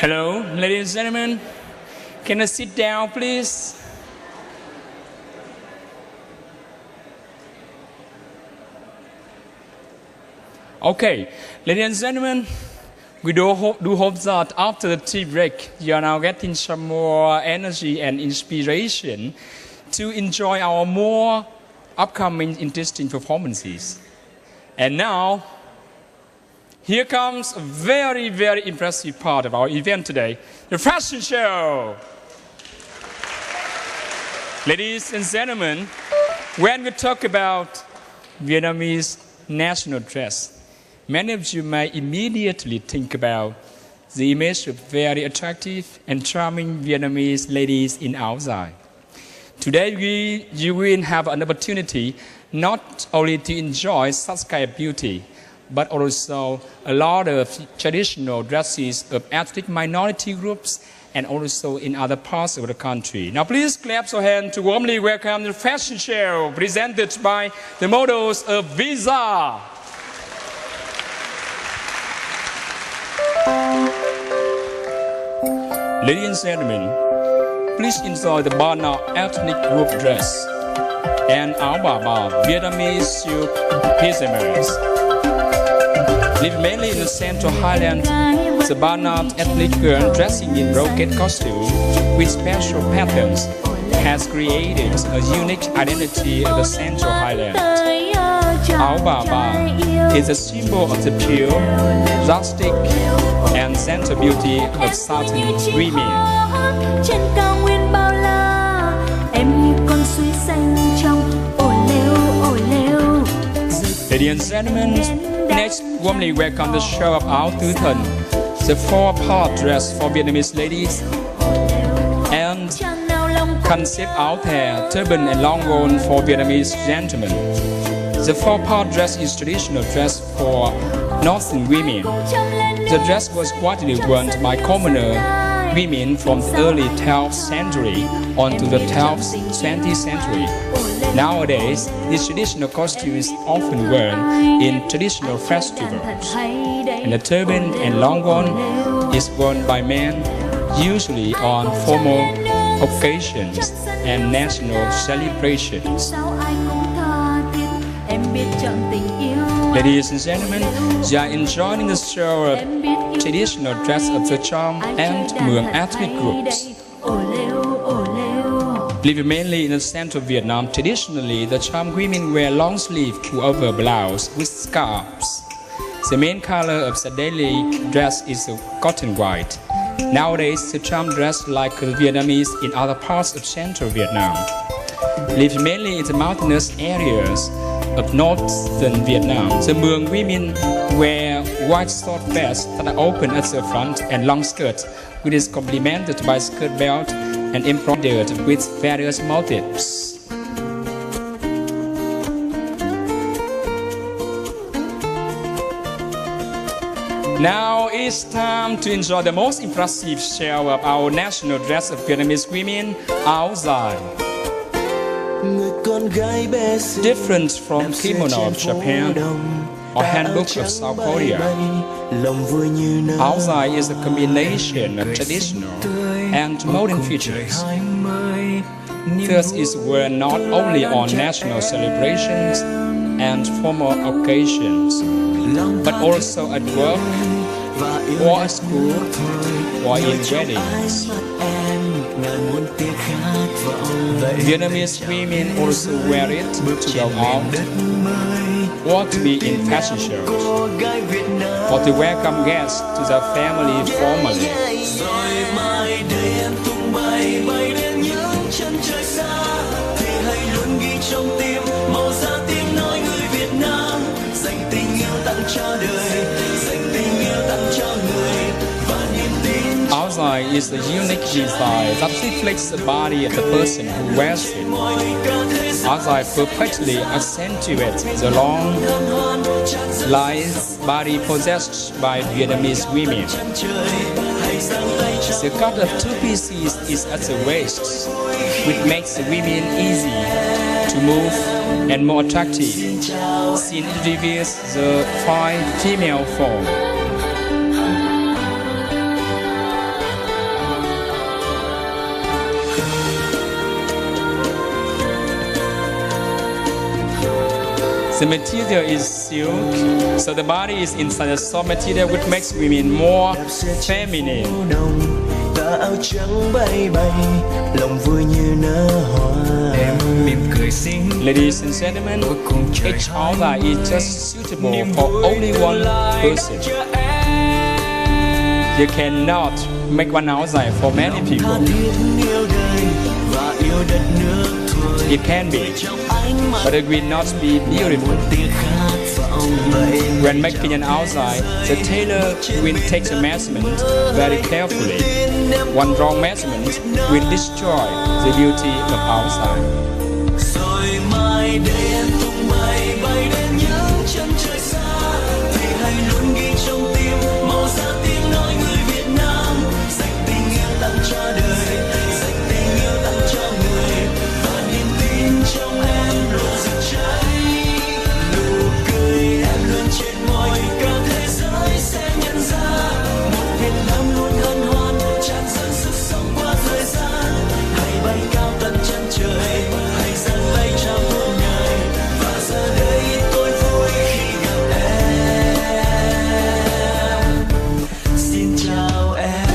Hello, ladies and gentlemen. Can I sit down, please? Okay, ladies and gentlemen, we do hope that after the tea break, you are now getting some more energy and inspiration to enjoy our more upcoming interesting performances. And now, here comes a very, very impressive part of our event today, the fashion show. Ladies and gentlemen, when we talk about Vietnamese national dress, many of you may immediately think about the image of very attractive and charming Vietnamese ladies in Áo Dài. Today, you will have an opportunity not only to enjoy such kind of beauty, but also a lot of traditional dresses of ethnic minority groups and also in other parts of the country. Now please clap your hands to warmly welcome the fashion show presented by the models of Visa. Ladies and gentlemen, please enjoy the Ba Na ethnic group dress and Áo Bà Bà Vietnamese silk pyjamas. Live mainly in the Central Highlands, the Ba Na ethnic girl dressing in brocade costume with special patterns has created a unique identity of the Central Highlands. Áo Bà Bà is a symbol of the pure, rustic, and gentle beauty of Southern women. Ladies and gentlemen, next warmly welcome the show of Áo Tứ Thần, the four-part dress for Vietnamese ladies, and concept áo thè, turban and long gown for Vietnamese gentlemen. The four-part dress is traditional dress for Northern women. The dress was widely worn by commoner women from the early 12th century on to the 20th century. Nowadays, this traditional costume is often worn in traditional festivals, and the turban and long gown is worn by men, usually on formal occasions and national celebrations. Ladies and gentlemen, you are enjoying the show of traditional dress of the Cham and Mueang ethnic groups. Living mainly in the central Vietnam, traditionally the Cham women wear long-sleeve pullover blouse with scarves. The main color of the daily dress is cotton white. Nowadays, the Cham dress like the Vietnamese in other parts of central Vietnam. Living mainly in the mountainous areas of northern Vietnam, the Mueang women wear white short vests that are open at the front and long skirts, which is complemented by skirt belt and embroidered with various motifs. Now it's time to enjoy the most impressive show of our national dress of Vietnamese women, Áo Dài. Different from kimono of Japan or hanbok of South Korea, Áo Dài is a combination of traditional and modern features. Thus is worn not only on national celebrations and formal occasions, but also at work, or at school, or in weddings. Vietnamese women also wear it to go out, or to be in fashion shows, or to welcome guests to their family formally. Áo Dài is a unique design that reflects the body of the person who wears it. Áo Dài perfectly accentuates the long, lithe body possessed by Vietnamese women. The cut of two pieces is at the waist, which makes the women easy to move and more attractive, since it reveals the fine female form. The material is silk, so the body is inside a soft material which makes women more feminine. Áo trắng bay bay, lòng vui như nở hoa. Em mỉm cười xinh. Ladies and gentlemen, each outfit is just suitable for only one person. You cannot make one outside for many people. It can be, but it will not be beautiful. When making an outside, the tailor will take the measurement very carefully. One wrong measurement will destroy the beauty of outside. Rồi mai đây em tung bay bay đến những chân trời xa, thì hãy luôn ghi trong tim màu da tiếng nói người Việt Nam, dành tình yêu tặng cho đời, dành tình yêu tặng cho người, và niềm tin trong em luôn rực cháy. Nụ cười em luôn trên môi, cả thế giới sẽ nhận ra một Việt Nam luôn hân hoan, tràn dâng sức sống qua thời gian. Hãy bay cao tận chân trời, hãy giang tay chào muôn người, và giờ đây tôi vui khi gặp em. Xin chào em.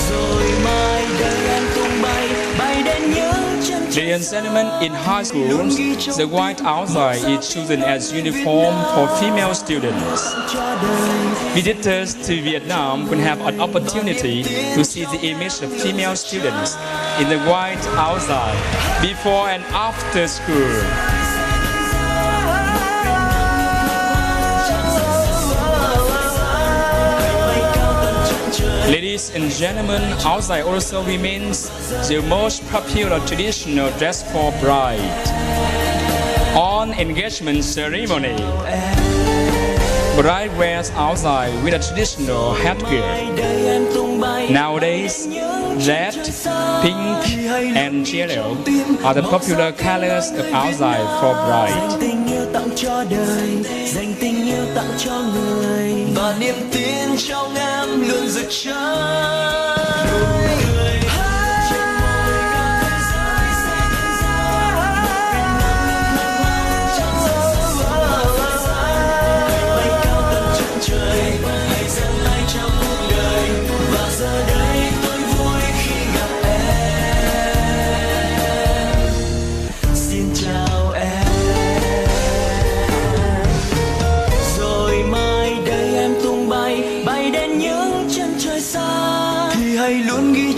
Rồi mai đây em tung bay bay đến những chân trời. Ladies and gentlemen, in high schools, the white outside is chosen as uniform for female students. Visitors to Vietnam will have an opportunity to see the image of female students in the white outside before and after school. Ladies and gentlemen, outside also remains the most popular traditional dress for bride. On engagement ceremony, bride wears outside with a traditional headgear. Nowadays, red, pink, and yellow are the popular colors of outside for bride. Và niềm tin trong em luôn rực cháy.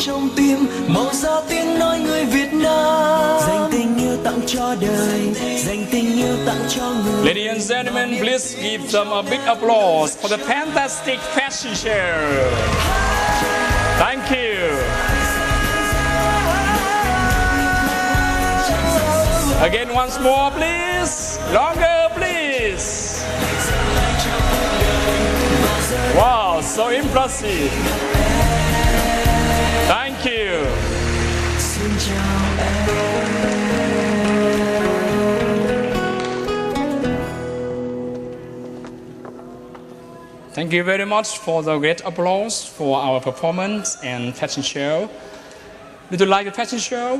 Trong tim màu da tiếng nói người Việt Nam, dành tình yêu tặng cho đời, dành tình yêu tặng cho người. Ladies and gentlemen, please give them a big applause for the fantastic fashion show. Thank you. Again, once more, please. Longer, please. Wow, so impressive. Thank you. Thank you very much for the great applause for our performance and fashion show. Did you like the fashion show?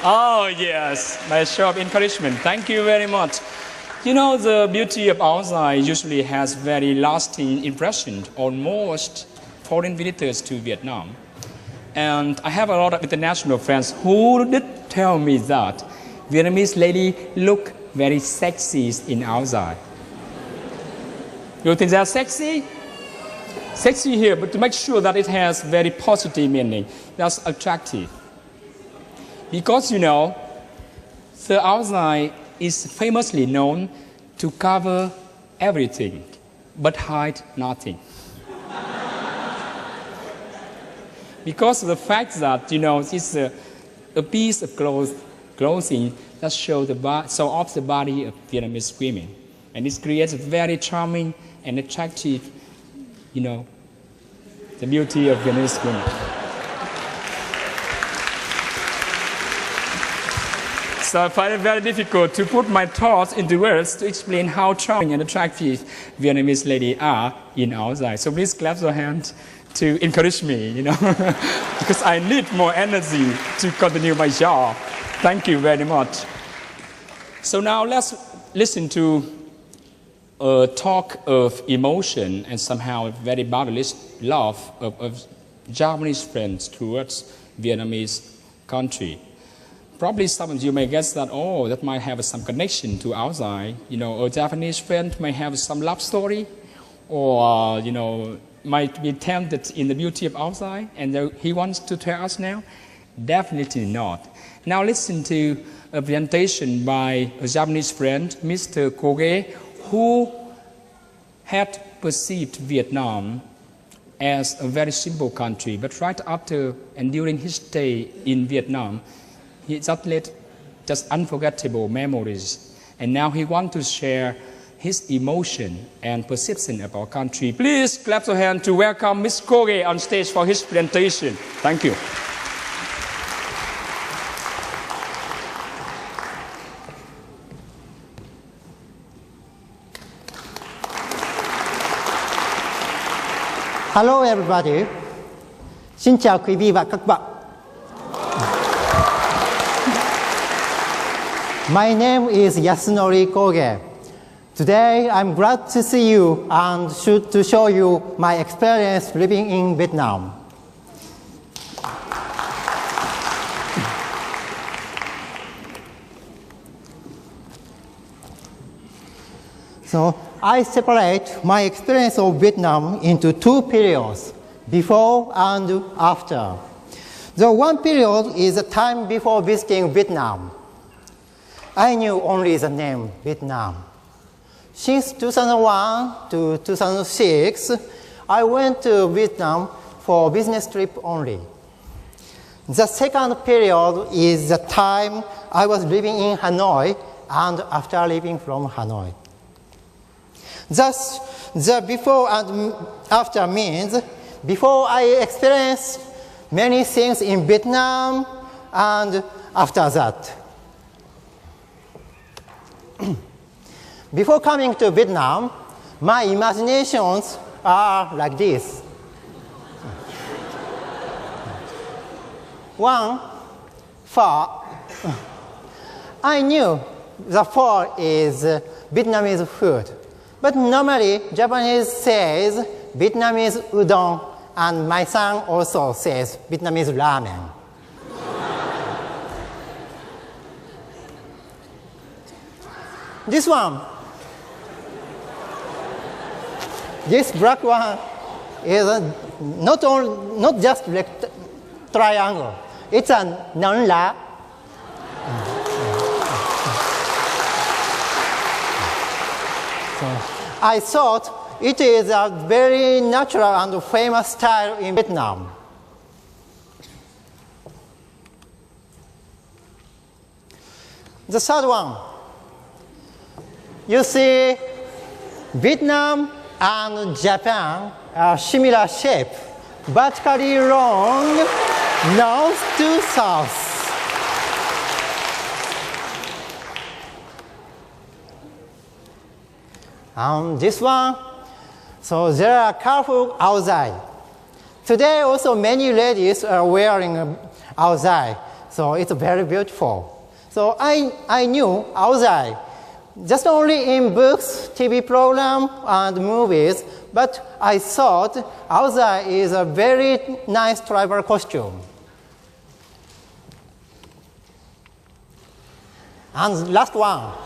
Oh yes, my show of encouragement. Thank you very much. You know, the beauty of outside usually has very lasting impression on most foreign visitors to Vietnam. And I have a lot of international friends who did tell me that Vietnamese lady look very sexy in outside. You think they're sexy? Sexy here, but to make sure that it has very positive meaning. That's attractive. Because, you know, the outside is famously known to cover everything, but hide nothing. Because of the fact that, you know, it's a piece of clothing that shows off the body of Vietnamese women. And it creates a very charming and attractive, you know, the beauty of Vietnamese women. So I find it very difficult to put my thoughts into words to explain how charming and attractive Vietnamese ladies are in outside. So please clap your hands to encourage me, you know, because I need more energy to continue my job. Thank you very much. So now let's listen to a talk of emotion and somehow very boundless love of Japanese friends towards Vietnamese country. Probably some of you may guess that, oh, that might have some connection to outside. You know, a Japanese friend may have some love story, or, you know, might be tempted in the beauty of outside, and he wants to tell us now? Definitely not. Now listen to a presentation by a Japanese friend, Mr. Koge, who had perceived Vietnam as a very simple country, but right after and during his stay in Vietnam, he just unforgettable memories. And now he wants to share his emotion and perception of our country. Please clap your hands to welcome Ms. Koge on stage for his presentation. Thank you. Hello everybody. Xin chào quý vị và các bạn. My name is Yasunori Koge. Today I'm glad to see you and to show you my experience living in Vietnam. So I separate my experience of Vietnam into two periods, before and after. The one period is the time before visiting Vietnam. I knew only the name Vietnam. Since 2001 to 2006, I went to Vietnam for business trip only. The second period is the time I was living in Hanoi and after leaving from Hanoi. Thus, the before and after means before I experienced many things in Vietnam, and after that. Before coming to Vietnam, my imaginations are like this. One, pho. I knew the pho is Vietnamese food. But normally, Japanese says Vietnamese udon, and my son also says Vietnamese ramen. This one, this black one is not just triangle. It's a non la. I thought it is a very natural and famous style in Vietnam. The third one, you see Vietnam and Japan are similar shape, vertically long, north to south. This one, so there are colorful outside. Today also many ladies are wearing outside, so it's very beautiful. So I knew outside, just only in books, TV program, and movies, but I thought outside is a very nice tribal costume. And last one.